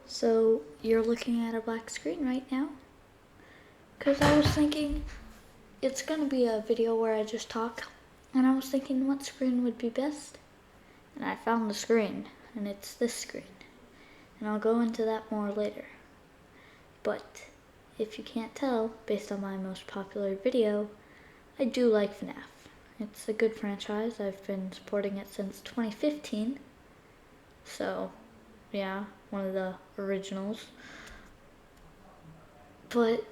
So you're looking at a black screen right now? Because I was thinking it's going to be a video where I just talk, and I was thinking what screen would be best. And I found the screen, and it's this screen. And I'll go into that more later. But if you can't tell, based on my most popular video, I do like FNaF. It's a good franchise. I've been supporting it since 2015. So, yeah, one of the originals. But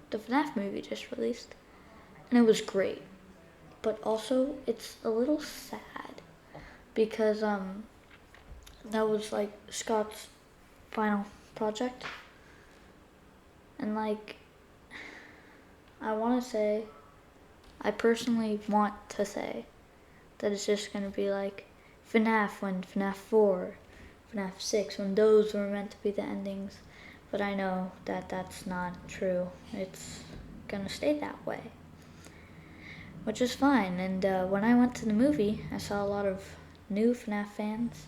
the FNaF movie just released, and it was great. But also, it's a little sad because that was like Scott's final project, and like I personally want to say that it's just gonna be like FNaF when FNaF 4, FNaF 6, when those were meant to be the endings. But I know that that's not true. It's gonna stay that way, which is fine. And when I went to the movie, I saw a lot of new FNaF fans,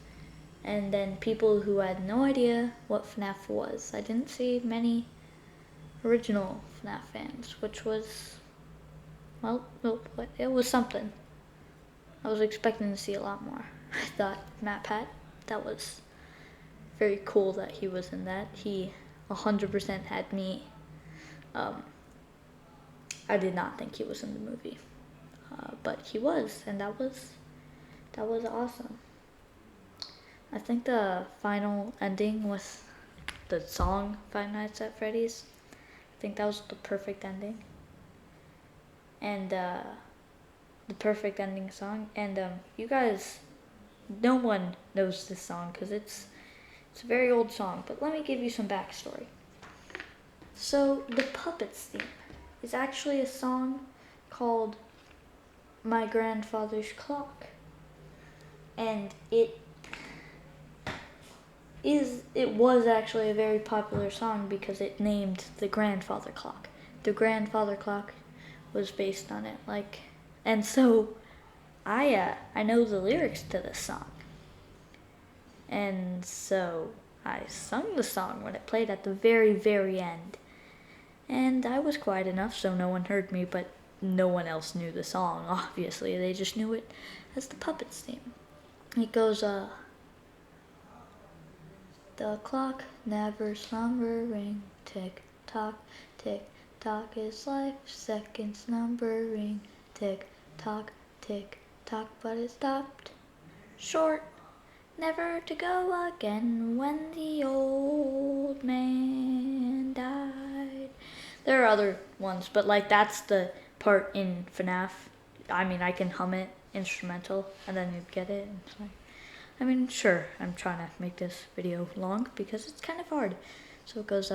and then people who had no idea what FNaF was. I didn't see many original FNaF fans, which was, well, it was something. I was expecting to see a lot more. I thought Matt Pat, that was very cool that he was in that. He 100% had me. I did not think he was in the movie, but he was, and that was awesome. I think the final ending with the song Five Nights at Freddy's, I think that was the perfect ending, and the perfect ending song. And you guys, no one knows this song because it's a very old song, but let me give you some backstory. So the Puppets theme is actually a song called My Grandfather's Clock, and it was actually a very popular song because it named the grandfather clock. The grandfather clock was based on it, and so I know the lyrics to this song, and so I sung the song when it played at the very, very end. And I was quiet enough so no one heard me, but no one else knew the song, obviously. They just knew it as the Puppets theme. It goes, the clock never slumbering, tick tock is life, seconds numbering, tick tock, but it stopped short, never to go again when the old man died. There are other ones, but that's the part in FNaF. I mean, I can hum it instrumental, and then you'd get it. It's like, sure, I'm trying to make this video long because it's kind of hard. So it goes,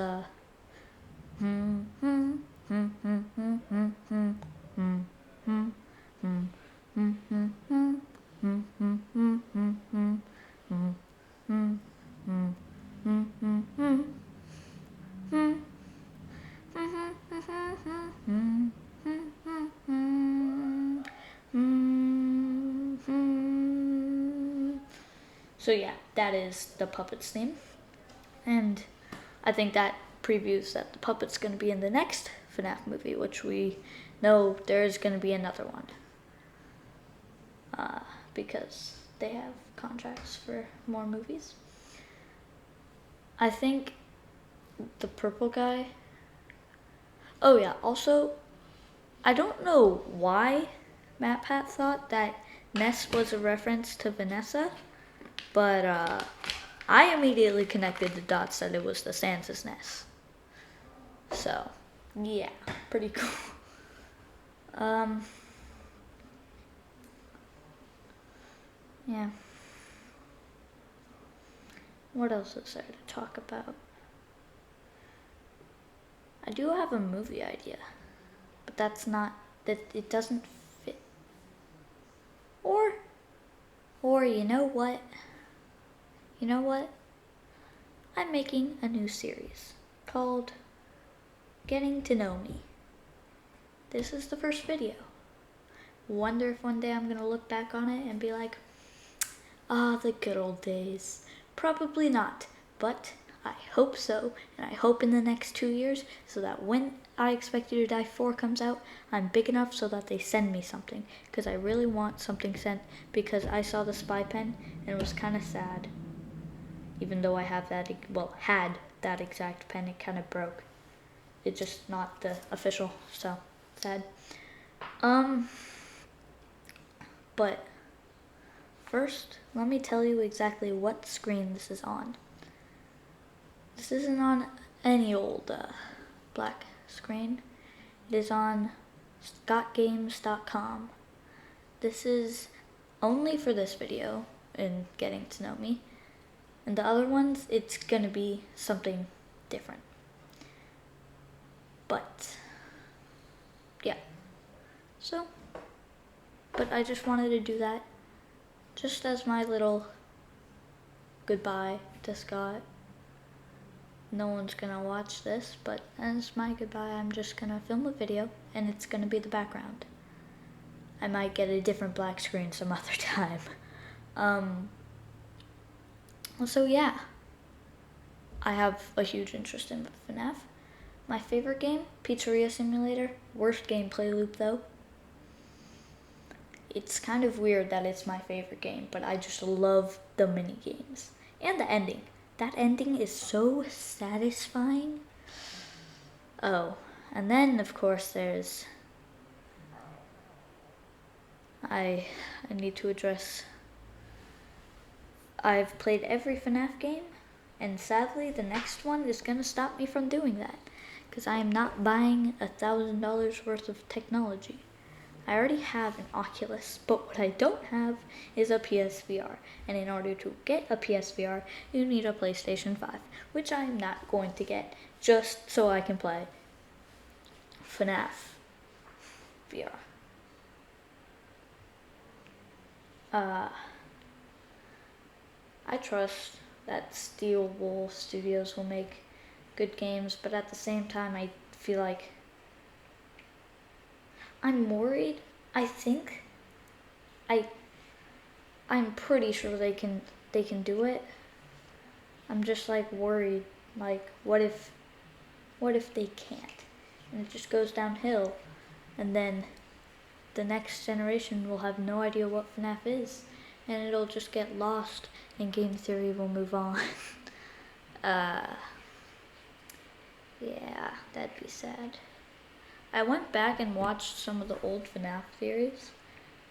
So yeah, that is the Puppets theme, and I think that previews that the Puppet's going to be in the next FNaF movie, which we know there is going to be another one, because they have contracts for more movies. I think the purple guy. Oh yeah, also, I don't know why Matt Pat thought that Ness was a reference to Vanessa, but I immediately connected the dots that it was the Santa's Ness. So, yeah, pretty cool. Yeah. What else is there to talk about? I do have a movie idea, but it doesn't fit. Or you know what? I'm making a new series called Getting to Know Me. This is the first video. Wonder if one day I'm gonna look back on it and be like, the good old days. Probably not, but I hope so, and I hope in the next 2 years, so that when I Expect You to Die 4 comes out, I'm big enough so that they send me something, because I really want something sent, because I saw the spy pen, and it was kind of sad. Even though I had that exact pen, it kind of broke. It's just not the official, so sad. But first, let me tell you exactly what screen this is on. This isn't on any old black screen. It is on scottgames.com. This is only for this video and getting to know me. And the other ones, it's gonna be something different. But, yeah. So, but I just wanted to do that just as my little goodbye to Scott. No one's gonna watch this, but as my goodbye, I'm just gonna film a video and it's gonna be the background. I might get a different black screen some other time. So yeah, I have a huge interest in FNaF. My favorite game, Pizzeria Simulator. Worst gameplay loop though. It's kind of weird that it's my favorite game, but I just love the mini games and the ending. That ending is so satisfying. Oh, and then of course there's, I need to address, I've played every FNaF game, and sadly the next one is gonna stop me from doing that, because I am not buying $1,000 worth of technology. I already have an Oculus, but what I don't have is a PSVR, and in order to get a PSVR, you need a PlayStation 5, which I'm not going to get, just so I can play FNaF VR. I trust that Steel Wool Studios will make good games, but at the same time, I feel like I'm worried. I'm pretty sure they can do it. I'm just like worried, like what if they can't? And it just goes downhill, and then the next generation will have no idea what FNaF is, and it'll just get lost and game theory will move on. Yeah, that'd be sad. I went back and watched some of the old FNaF theories.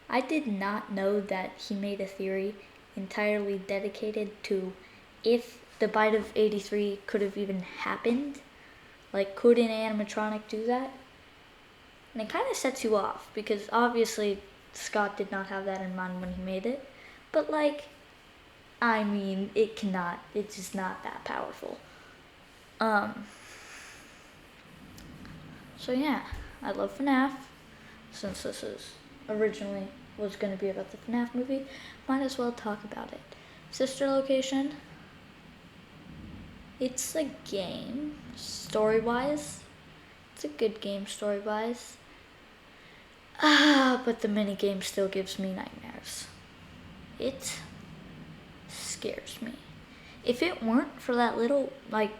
I did not know that he made a theory entirely dedicated to if the bite of 83 could have even happened. Like, could an animatronic do that? And it kind of sets you off, because obviously Scott did not have that in mind when he made it. But like, I mean, it's just not that powerful. So yeah, I love FNaF. Since this is originally was going to be about the FNaF movie, might as well talk about it. Sister Location. It's a game, story-wise. It's a good game story-wise. But the minigame still gives me nightmares. It scares me. If it weren't for that little, like,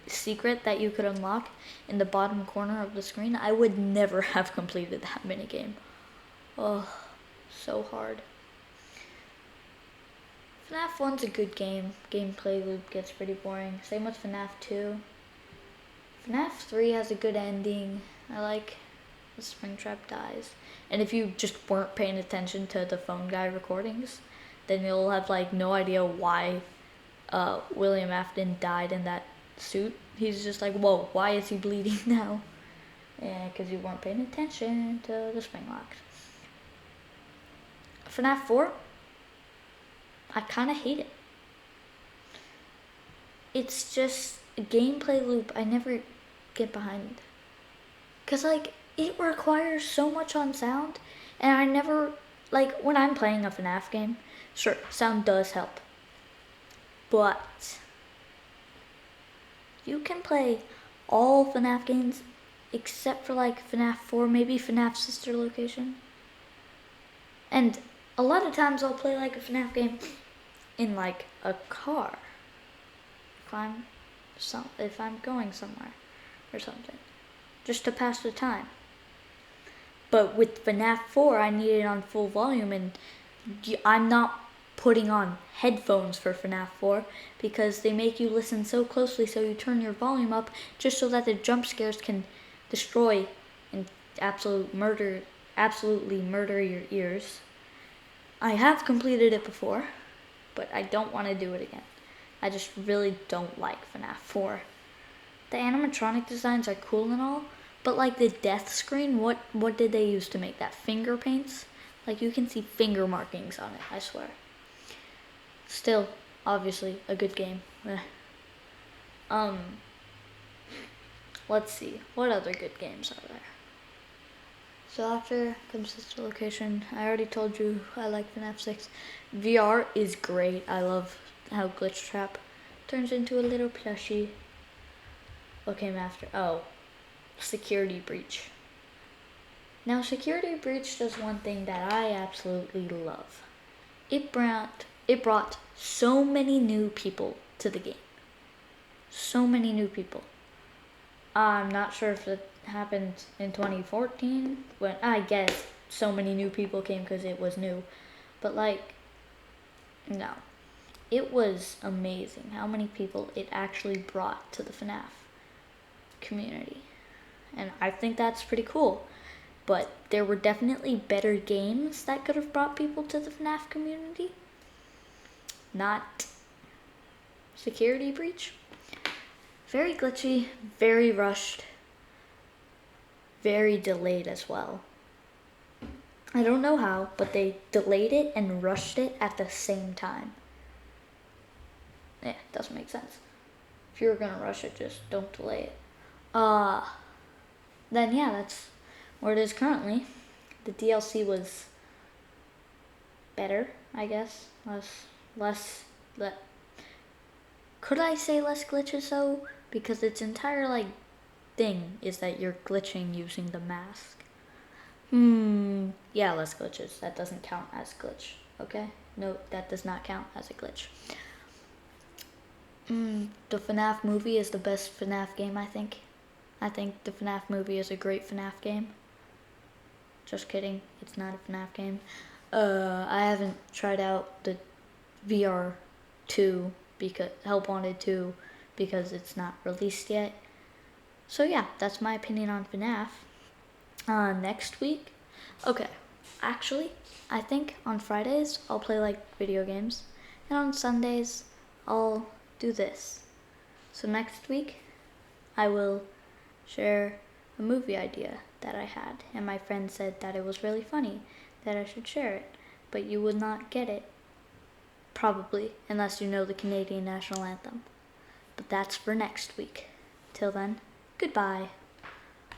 secret that you could unlock in the bottom corner of the screen, I would never have completed that minigame. Oh, so hard. FNaF 1's a good game. Gameplay loop gets pretty boring. Same with FNaF 2. FNaF 3 has a good ending. I like the Springtrap dies. And if you just weren't paying attention to the phone guy recordings, then you'll have like no idea why William Afton died in that suit. He's just like, whoa, why is he bleeding now? Yeah, because you weren't paying attention to the spring locks. FNaF 4, I kind of hate it. It's just a gameplay loop I never get behind. Because, like, it requires so much on sound, and I never, like, when I'm playing a FNaF game, sure, sound does help. But you can play all FNaF games except for, like, FNaF 4, maybe FNaF Sister Location. And a lot of times I'll play, like, a FNaF game in, like, a car. if I'm going somewhere or something, just to pass the time. But with FNaF 4, I need it on full volume, and I'm not putting on headphones for FNaF 4 because they make you listen so closely, so you turn your volume up just so that the jump scares can destroy and absolutely murder your ears. I have completed it before, but I don't want to do it again. I just really don't like FNaF 4. The animatronic designs are cool and all, but like the death screen, what did they use to make that? Finger paints? Like you can see finger markings on it, I swear. Still, obviously, a good game. Let's see, what other good games are there? So after comes Sister Location. I already told you I like FNaF 6. VR is great. I love how Glitch Trap turns into a little plushie. What came after? Oh, Security Breach. Now, Security Breach does one thing that I absolutely love. It brought so many new people to the game. So many new people. I'm not sure if it happened in 2014, when I guess so many new people came because it was new. But like, no. It was amazing how many people it actually brought to the FNaF community. And I think that's pretty cool. But there were definitely better games that could have brought people to the FNaF community. Not Security Breach. Very glitchy, very rushed, very delayed as well. I don't know how, but they delayed it and rushed it at the same time. Yeah, doesn't make sense. If you were gonna rush it, just don't delay it. Then yeah, that's where it is currently. The DLC was better, I guess. Could I say less glitches though? Because its entire thing is that you're glitching using the mask. Yeah, less glitches. That doesn't count as glitch. Okay? No, that does not count as a glitch. The FNaF movie is the best FNaF game, I think. I think the FNaF movie is a great FNaF game. Just kidding. It's not a FNaF game. I haven't tried out the VR 2 because Help Wanted 2 because it's not released yet. So yeah, that's my opinion on FNaF. Next week, okay, actually, I think on Fridays I'll play video games, and on Sundays I'll do this. So next week I will share a movie idea that I had, and my friend said that it was really funny, that I should share it, but you would not get it, probably, unless you know the Canadian National Anthem. But that's for next week. Till then, goodbye.